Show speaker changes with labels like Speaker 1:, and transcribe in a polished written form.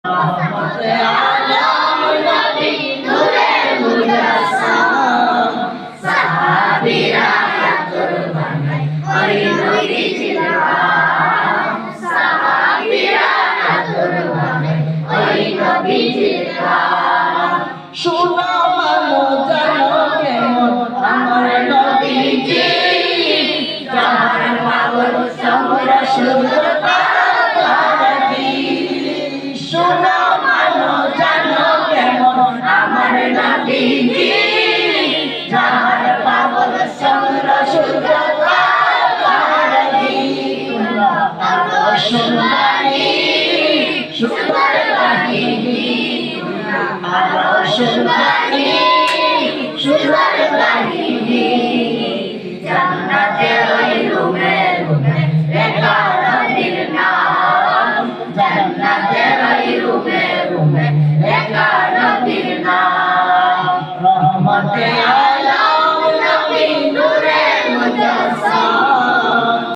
Speaker 1: আলম নবী নূরের মুজাসসাম সাহাবীরা আতর বানায় ওই নবীজির গান সাহাবীরা আতর বানায় ওই নবীজির গান শোনো মানো জানো কেমন আমার নবীজি যার পাগল আমরা শুধু শোনো মানো জানো কেমন আমার নবীজি যার পাগল আমরা শুধু শুনানি সুন্দর কাহিনী আরো শুনানি সুন্দর কাহিনী